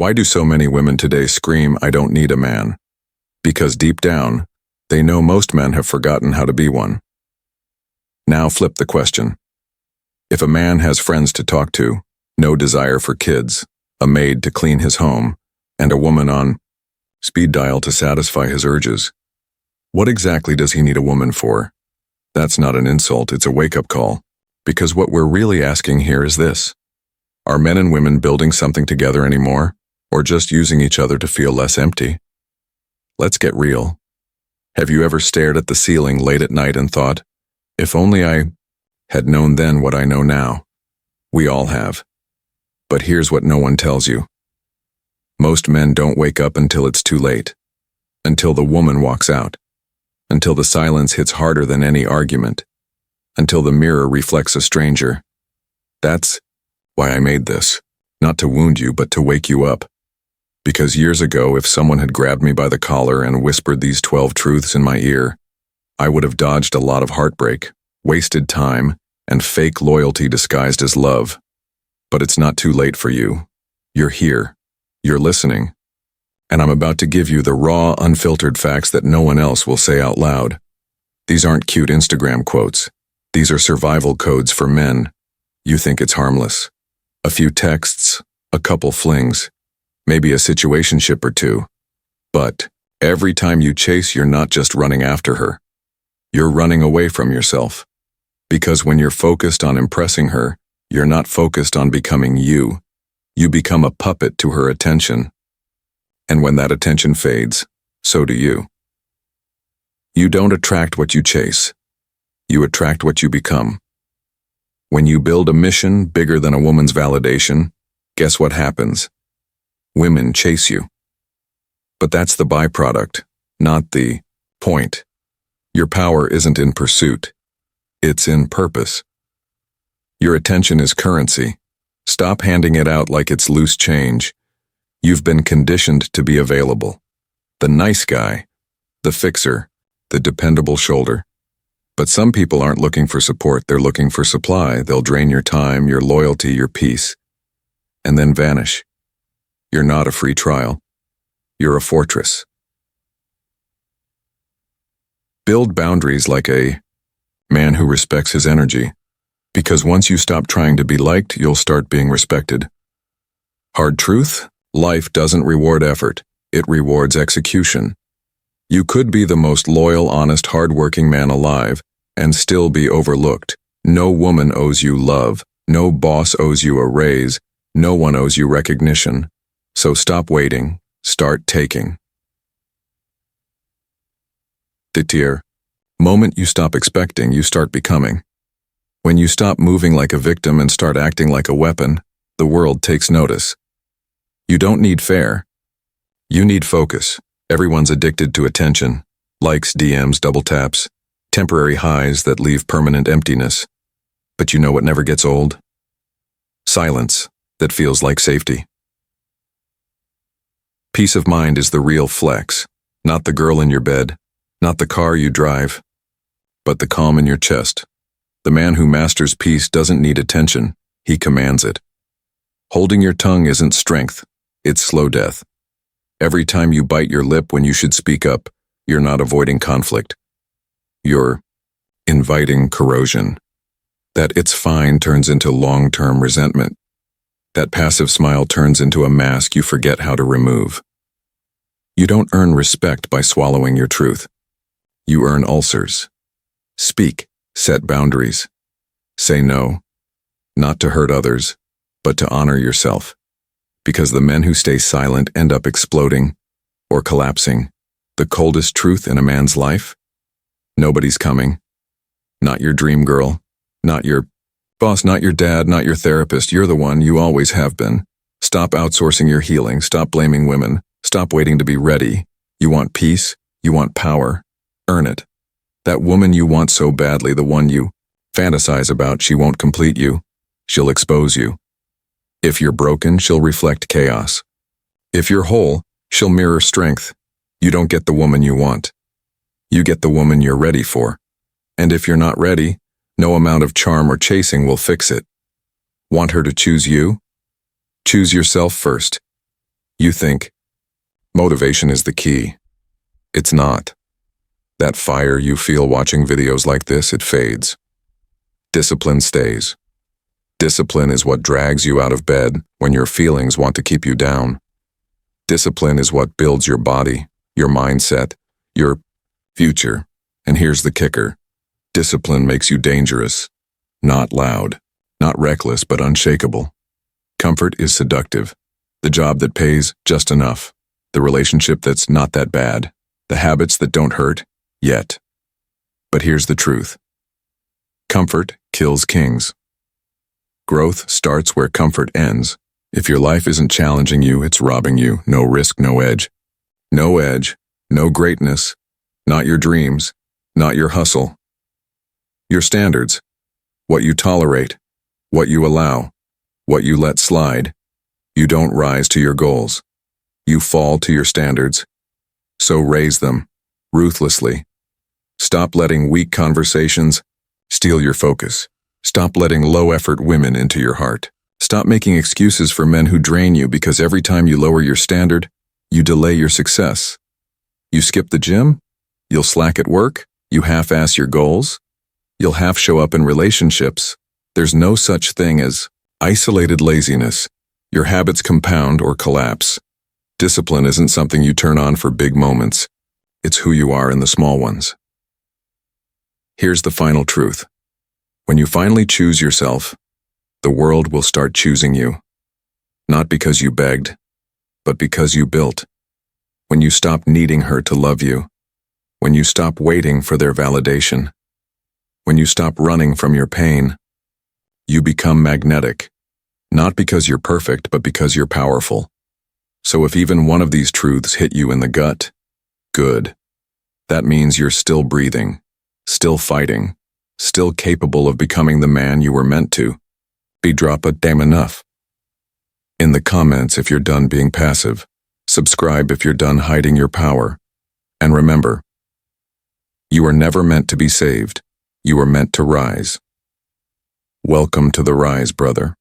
Why do so many women today scream, "I don't need a man"? Because deep down, they know most men have forgotten how to be one. Now flip the question. If a man has friends to talk to, no desire for kids, a maid to clean his home, and a woman on speed dial to satisfy his urges, what exactly does he need a woman for? That's not an insult, it's a wake-up call. Because what we're really asking here is this. Are men and women building something together anymore, or just using each other to feel less empty? Let's get real. Have you ever stared at the ceiling late at night and thought, if only I had known then what I know now? We all have. But here's what no one tells you. Most men don't wake up until it's too late. Until the woman walks out. Until the silence hits harder than any argument. Until the mirror reflects a stranger. That's why I made this. Not to wound you, but to wake you up. Because years ago, if someone had grabbed me by the collar and whispered these 12 truths in my ear, I would have dodged a lot of heartbreak, wasted time, and fake loyalty disguised as love. But it's not too late for you. You're here. You're listening. And I'm about to give you the raw, unfiltered facts that no one else will say out loud. These aren't cute Instagram quotes. These are survival codes for men. You think it's harmless. A few texts, a couple flings, maybe a situationship or two. But every time you chase, you're not just running after her. You're running away from yourself. Because when you're focused on impressing her, you're not focused on becoming you. You become a puppet to her attention. And when that attention fades, so do you. You don't attract what you chase. You attract what you become. When you build a mission bigger than a woman's validation, guess what happens? Women chase you. But that's the byproduct, not the point. Your power isn't in pursuit. It's in purpose. Your attention is currency. Stop handing it out like it's loose change. You've been conditioned to be available. The nice guy, the fixer, the dependable shoulder. But some people aren't looking for support, they're looking for supply. They'll drain your time, your loyalty, your peace, and then vanish. You're not a free trial. You're a fortress. Build boundaries like a man who respects his energy. Because once you stop trying to be liked, you'll start being respected. Hard truth? Life doesn't reward effort. It rewards execution. You could be the most loyal, honest, hard-working man alive and still be overlooked. No woman owes you love. No boss owes you a raise. No one owes you recognition. So stop waiting. Start taking. The moment you stop expecting, you start becoming. When you stop moving like a victim and start acting like a weapon, the world takes notice. You don't need fair. You need focus. Everyone's addicted to attention. Likes, DMs, double taps, temporary highs that leave permanent emptiness. But you know what never gets old? Silence that feels like safety. Peace of mind is the real flex, not the girl in your bed, not the car you drive, but the calm in your chest. The man who masters peace doesn't need attention, he commands it. Holding your tongue isn't strength, it's slow death. Every time you bite your lip when you should speak up, you're not avoiding conflict. You're inviting corrosion. That "it's fine" turns into long-term resentment. That passive smile turns into a mask you forget how to remove. You don't earn respect by swallowing your truth. You earn ulcers. Speak. Set boundaries. Say no, not to hurt others, but to honor yourself. Because the men who stay silent end up exploding or collapsing. The coldest truth in a man's life? Nobody's coming. Not your dream girl, not your boss, not your dad, not your therapist. You're the one, you always have been. Stop outsourcing your healing. Stop blaming women. Stop waiting to be ready. You want peace? You want power? Earn it. That woman you want so badly, the one you fantasize about, she won't complete you. She'll expose you. If you're broken, she'll reflect chaos. If you're whole, she'll mirror strength. You don't get the woman you want. You get the woman you're ready for. And if you're not ready, no amount of charm or chasing will fix it. Want her to choose you? Choose yourself first. You think, motivation is the key. It's not. That fire you feel watching videos like this, it fades. Discipline stays. Discipline is what drags you out of bed when your feelings want to keep you down. Discipline is what builds your body, your mindset, your future. And here's the kicker. Discipline makes you dangerous, not loud, not reckless, but unshakable. Comfort is seductive. The job that pays just enough. The relationship that's not that bad. The habits that don't hurt, yet. But here's the truth. Comfort kills kings. Growth starts where comfort ends. If your life isn't challenging you, it's robbing you. No risk, no edge. No edge, no greatness, not your dreams, not your hustle. Your standards, what you tolerate, what you allow, what you let slide. You don't rise to your goals. You fall to your standards. So raise them, ruthlessly. Stop letting weak conversations steal your focus. Stop letting low-effort women into your heart. Stop making excuses for men who drain you because every time you lower your standard, you delay your success. You skip the gym, you'll slack at work, you half-ass your goals, you'll half show up in relationships. There's no such thing as isolated laziness. Your habits compound or collapse. Discipline isn't something you turn on for big moments. It's who you are in the small ones. Here's the final truth. When you finally choose yourself, the world will start choosing you. Not because you begged, but because you built. When you stop needing her to love you. When you stop waiting for their validation. When you stop running from your pain. You become magnetic. Not because you're perfect, but because you're powerful. So if even one of these truths hit you in the gut, good. That means you're still breathing, still fighting, still capable of becoming the man you were meant to. Drop a damn enough. In the comments if you're done being passive. Subscribe if you're done hiding your power. And remember, you are never meant to be saved. You are meant to rise. Welcome to the rise, brother.